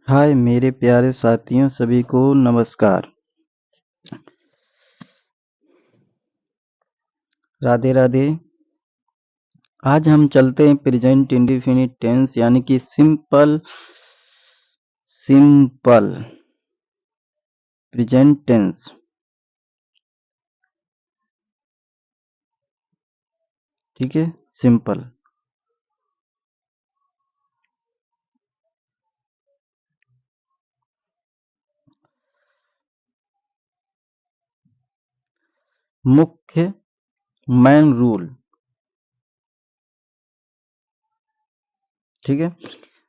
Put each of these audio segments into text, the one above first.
हाय मेरे प्यारे साथियों, सभी को नमस्कार। राधे राधे। आज हम चलते हैं प्रेजेंट इंडेफिनिट टेंस यानी कि सिंपल प्रेजेंट टेंस। ठीक है, सिंपल। मुख्य मेन रूल। ठीक है,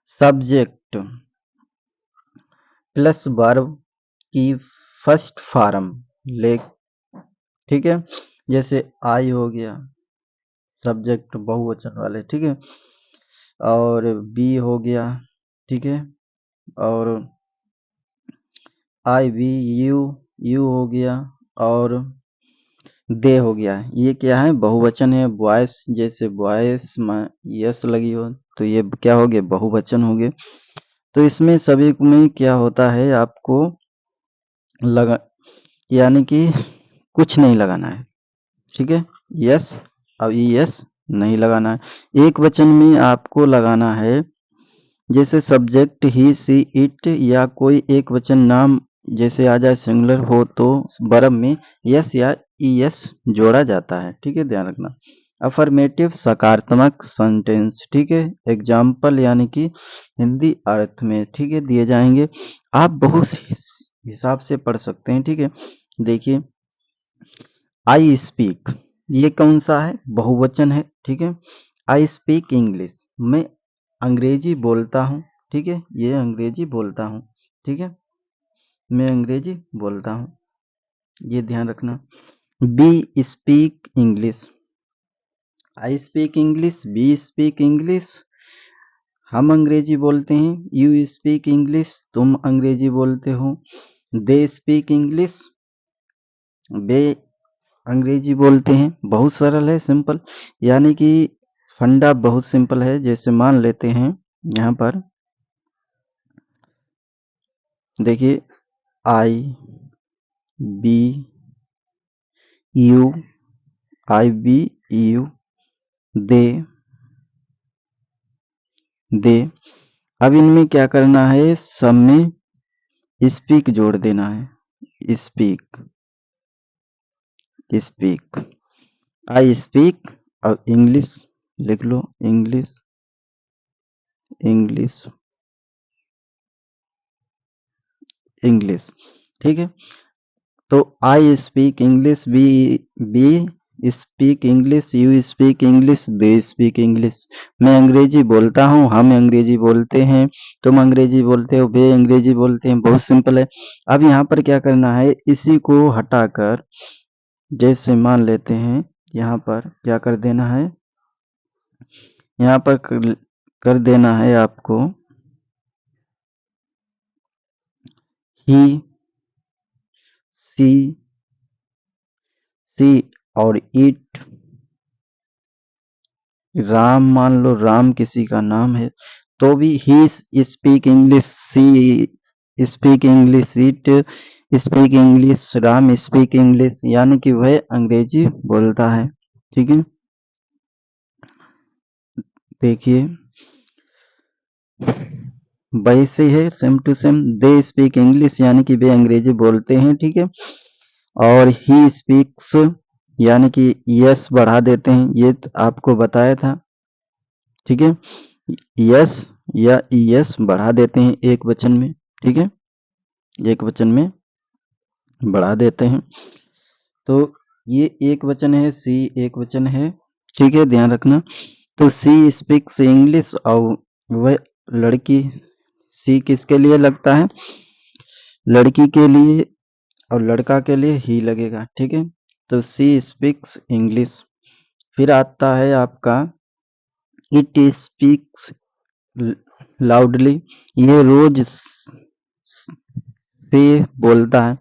सब्जेक्ट प्लस वर्ब की फर्स्ट फॉर्म ले। ठीक है, जैसे आई हो गया सब्जेक्ट बहुवचन वाले। ठीक है, और बी हो गया। ठीक है, और आई वी यू हो गया, और दे हो गया। ये क्या है? बहुवचन है। बॉयस, जैसे बॉयस में यस लगी हो तो ये क्या हो गए? बहुवचन हो गए। तो इसमें सभी में क्या होता है, आपको लगा यानी कि कुछ नहीं लगाना है। ठीक है, यस अब यस नहीं लगाना है। एक वचन में आपको लगाना है, जैसे सब्जेक्ट ही सी इट या कोई एक वचन नाम जैसे आ जाए सिंगुलर हो तो वर्ब में यस या ईएस जोड़ा जाता है। ठीक है, ध्यान रखना। अफर्मेटिव सकारात्मक सेंटेंस। ठीक है, एग्जाम्पल यानी कि हिंदी अर्थ में ठीक है दिए जाएंगे। आप बहुत हिसाब से पढ़ सकते हैं। ठीक है, देखिए आई स्पीक, ये कौन सा है? बहुवचन है। ठीक है, आई स्पीक इंग्लिश, मैं अंग्रेजी बोलता हूँ। ठीक है, ये अंग्रेजी बोलता हूँ। ठीक है, मैं अंग्रेजी बोलता हूँ, ये ध्यान रखना। We speak English, I speak English, we speak English, हम अंग्रेजी बोलते हैं। यू स्पीक इंग्लिश, तुम अंग्रेजी बोलते हो। दे स्पीक इंग्लिश, वे अंग्रेजी बोलते हैं। बहुत सरल है, सिंपल। यानी कि फंडा बहुत सिंपल है। जैसे मान लेते हैं यहाँ पर देखिए, I B U, I B U, दे दे। अब इनमें क्या करना है? सब में स्पीक जोड़ देना है। Speak speak, I speak. अब इंग्लिश लिख लो, इंग्लिश इंग्लिश इंग्लिश। ठीक है, तो I speak English, we speak English, you speak English, they speak English. मैं अंग्रेजी बोलता हूँ, हम अंग्रेजी बोलते हैं, तुम अंग्रेजी बोलते हो, वे अंग्रेजी बोलते हैं। बहुत सिंपल है। अब यहाँ पर क्या करना है? इसी को हटाकर जैसे मान लेते हैं, यहाँ पर क्या कर देना है? यहाँ पर कर देना है आपको ही सी सी और इट। राम मान लो, राम किसी का नाम है तो भी ही speak English, she speak English, it speak English, Ram speak English, यानी कि वह अंग्रेजी बोलता है। ठीक है, देखिए वैसे ही है, same to same. They speak English यानी कि वे अंग्रेजी बोलते हैं। ठीक है, और ही स्पीक्स यानी कि यस बढ़ा देते हैं, ये तो आपको बताया था। ठीक है, यस या ईएस बढ़ा देते हैं एक वचन में। ठीक है, एक वचन में बढ़ा देते हैं। तो ये एक वचन है, सी एक वचन है। ठीक है, ध्यान रखना। तो सी स्पीक्स इंग्लिश, और वह लड़की, सी किसके लिए लगता है? लड़की के लिए, और लड़का के लिए ही लगेगा। ठीक है, तो सी स्पीक्स इंग्लिश। फिर आता है आपका इट स्पीक्स लाउडली, ये रोज से बोलता है,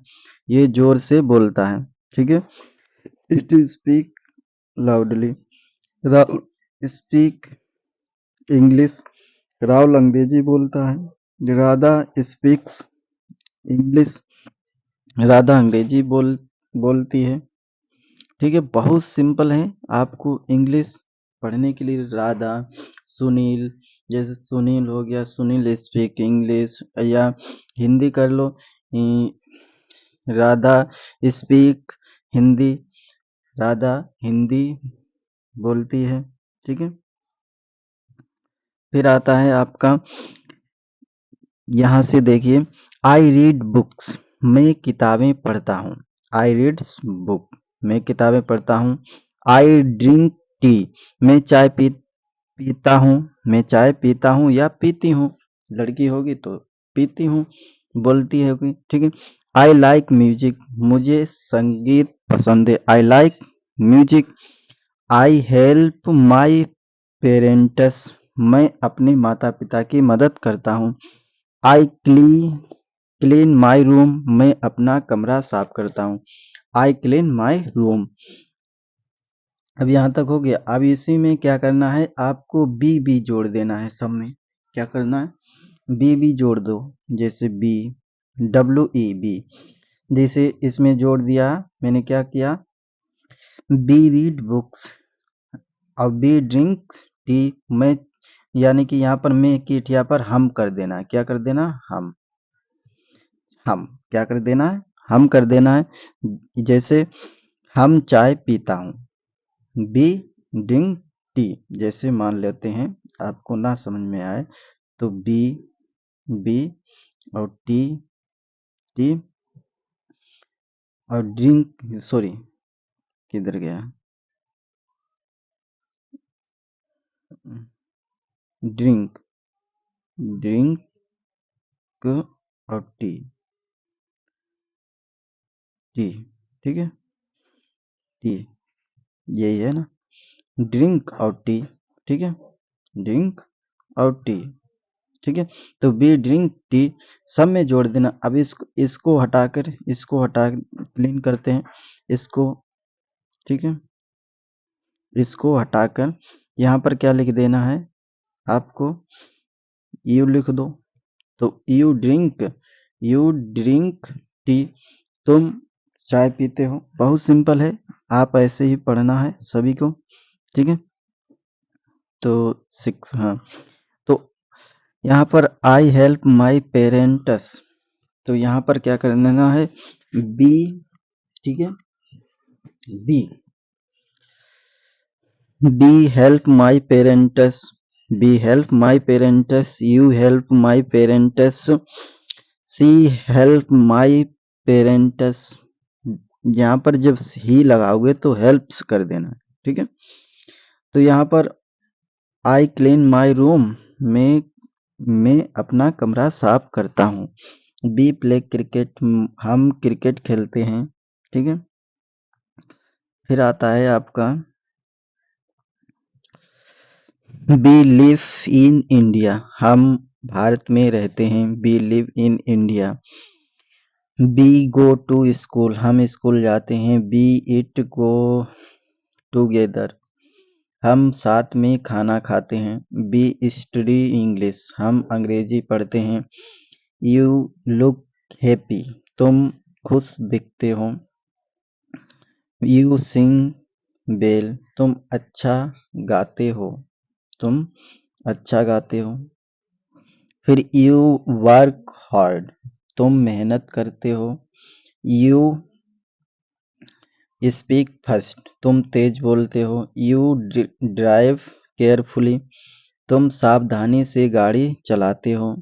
ये जोर से बोलता है। ठीक है, it speak loudly. Rahul speak English, Rahul अंग्रेजी बोलता है। राधा स्पीक्स इंग्लिश, राधा अंग्रेजी बोलती है। ठीक है, बहुत सिंपल है। आपको इंग्लिश पढ़ने के लिए राधा, सुनील, जैसे सुनील हो गया, सुनील स्पीक इंग्लिश, या हिंदी कर लो, राधा स्पीक हिंदी, राधा हिंदी बोलती है। ठीक है, फिर आता है आपका, यहाँ से देखिए, आई रीड बुक्स, मैं किताबें पढ़ता हूँ। आई रीड्स बुक, मैं किताबें पढ़ता हूँ। आई ड्रिंक टी, मैं चाय पीता हूँ, मैं चाय पीता हूँ या पीती हूँ, लड़की होगी तो पीती हूँ बोलती होगी। ठीक है, आई लाइक म्यूजिक, मुझे संगीत पसंद है। I like music. I help my parents, मैं अपने माता पिता की मदद करता हूँ। आई क्लीन माई रूम, मैं अपना कमरा साफ करता हूँ। I clean my room. अब यहाँ तक हो गया। अब इसी में क्या करना है, आपको बी जोड़ देना है सब में। क्या करना है, बी जोड़ दो। जैसे बी, बी, जैसे इसमें जोड़ दिया मैंने, क्या किया, बी रीड बुक्स और बी ड्रिंक टी। मैं, यानी कि यहाँ पर मैं की ठिया पर हम कर देना। क्या कर देना, हम क्या कर देना है, हम कर देना है। जैसे हम चाय पीता हूँ, बी ड्रिंक टी। जैसे मान लेते हैं आपको ना समझ में आए तो बी और टी और ड्रिंक, सॉरी किधर गया, ड्रिंक, ड्रिंक और टी। ठीक है, टी, यही है ना, ड्रिंक और टी। ठीक है, ड्रिंक और टी। ठीक है, तो बी ड्रिंक टी, सब में जोड़ देना। अब इसको हटाकर, इसको हटा क्लीन करते हैं इसको। ठीक है, इसको हटाकर यहाँ पर क्या लिख देना है आपको, यू लिख दो। तो यू ड्रिंक टी, तुम चाय पीते हो। बहुत सिंपल है, आप ऐसे ही पढ़ना है सभी को। ठीक है, तो सिक्स, हाँ, तो यहाँ पर आई हेल्प माई पेरेंट्स, तो यहाँ पर क्या करना है, बी। ठीक है, we, we help my parents, we help my parents, you help my parents, she help my parents. यहाँ पर जब ही लगाओगे तो हेल्प्स कर देना। ठीक है, तो यहाँ पर आई क्लीन माई रूम, में मैं अपना कमरा साफ करता हूँ। बी प्ले क्रिकेट, हम क्रिकेट खेलते हैं। ठीक है, फिर आता है आपका, बी लिव इन इंडिया, हम भारत में रहते हैं। We live in India. We go to school, हम स्कूल जाते हैं। बी इट गो टूगेदर, हम साथ में खाना खाते हैं। बी स्टडी इंग्लिश, हम अंग्रेजी पढ़ते हैं। यू लुक हैप्पी, तुम खुश दिखते हो। यू सिंग वेल, तुम अच्छा गाते हो, तुम अच्छा गाते हो। फिर यू वर्क हार्ड, तुम मेहनत करते हो। यू स्पीक फास्ट, तुम तेज बोलते हो। यू ड्राइव केयरफुली, तुम सावधानी से गाड़ी चलाते हो।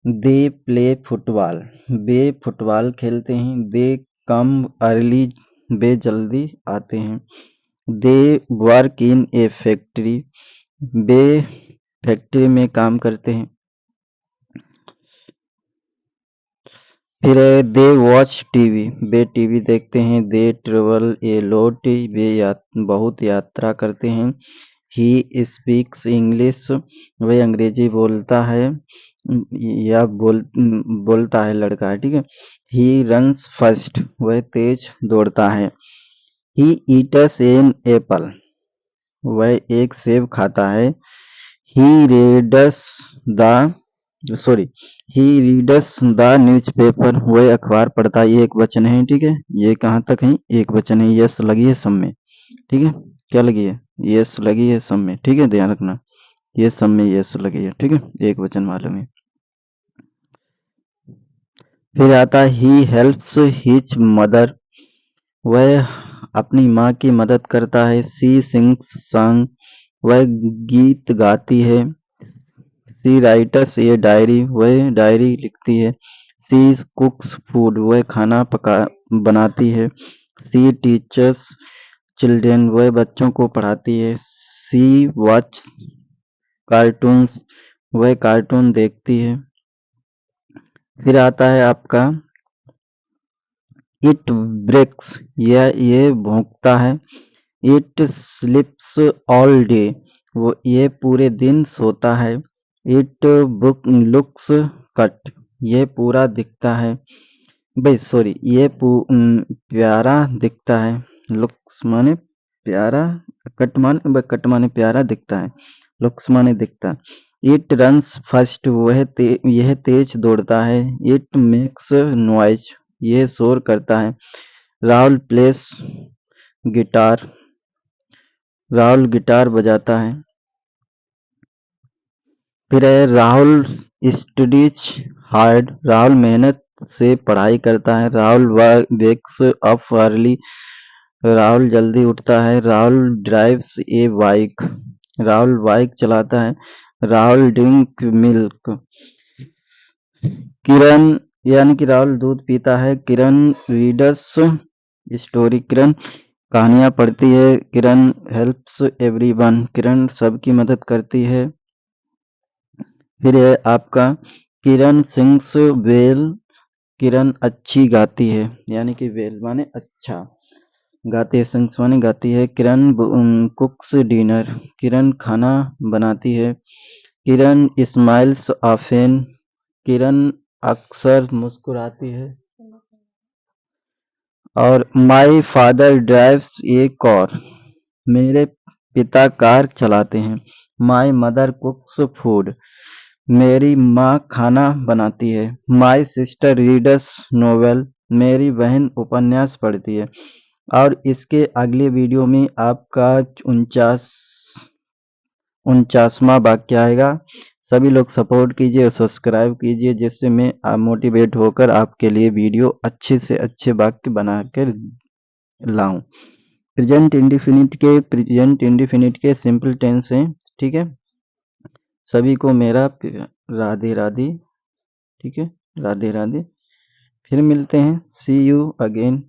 They play football, way football खेलते हैं। दे कम अर्ली, वे जल्दी आते हैं। They work in A factory, way factory में काम करते हैं। फिर है they watch TV, way TV देखते हैं। दे ट्रेवल ए लॉट, वे बहुत यात्रा करते हैं। ही स्पीक्स इंग्लिश, वह अंग्रेजी बोलता है या बोलता है, लड़का है। ठीक है, ही रन्स फर्स्ट, वह तेज दौड़ता है। ही ईटस एन एप्पल, वह एक सेब खाता है। He reads the sorry, he reads the newspaper, वह अखबार पढ़ता है, ये एक वचन है, ठीक है। ये कहाँ तक है, एक वचन है, यस लगी है सब में, ठीक है। क्या लगी है, यस लगी है सब में, ठीक है, ध्यान रखना, ये सब में यस लगी है, ठीक है, एक वचन मालूम है। फिर आता है ही हेल्प्स हिज मदर, वह अपनी माँ की मदद करता है। सी सिंग्स सॉन्ग, वह गीत गाती है। सी राइटर्स, ये डायरी, वह डायरी लिखती है। सी कुक्स फूड, वह खाना पका बनाती है। सी टीचर्स चिल्ड्रन, वह बच्चों को पढ़ाती है। सी वॉच कार्टून्स, वह कार्टून देखती है। फिर आता है आपका इट ब्रेक्स, ये भौंकता है। इट स्लिप्स ऑल डे, वो ये पूरे दिन सोता है। इट बुक लुक्स कट, ये पूरा दिखता है, भाई सॉरी, ये प्यारा दिखता है। लुक्स माने प्यारा, कट माने प्यारा दिखता है, लुक्स माने दिखता। इट रन्स फर्स्ट, यह तेज दौड़ता है। इट मेक्स नॉइज, ये शोर करता है। Rahul place guitar, Rahul guitar बजाता है। फिर है राहुल स्टडीज हार्ड, राहुल मेहनत से पढ़ाई करता है। Rahul wakes up early, Rahul जल्दी उठता है। राहुल ड्राइव्स ए बाइक, राहुल बाइक चलाता है। राहुल ड्रिंक मिल्क, किरण यानी कि राहुल दूध पीता है। किरण रीडर्स स्टोरी, किरण कहानियां पढ़ती है। किरण हेल्प्स एवरीवन, किरण सबकी मदद करती है। फिर है आपका किरण सिंग्स वेल, किरण अच्छी गाती है, यानी कि वेल माने अच्छा, गाती है, सिंग्स माने गाती है। किरण कुक्स डिनर, किरण खाना बनाती है। किरण स्माइल्स ऑफेन, किरण अक्सर मुस्कुराती है। और my father drives A car, मेरे पिता कार चलाते हैं। माई मदर कुक्स फूड, मेरी माँ खाना बनाती है। माई सिस्टर रीडर्स नोवेल, मेरी बहन उपन्यास पढ़ती है। और इसके अगले वीडियो में आपका 49वां वाक्य आएगा। सभी लोग सपोर्ट कीजिए और सब्सक्राइब कीजिए, जिससे मैं मोटिवेट होकर आपके लिए वीडियो अच्छे से अच्छे वाक्य बना कर लाऊं। प्रेजेंट इंडिफिनिट के सिंपल टेंस हैं, ठीक है। सभी को मेरा राधे राधे, ठीक है, राधे राधे। फिर मिलते हैं, सी यू अगेन।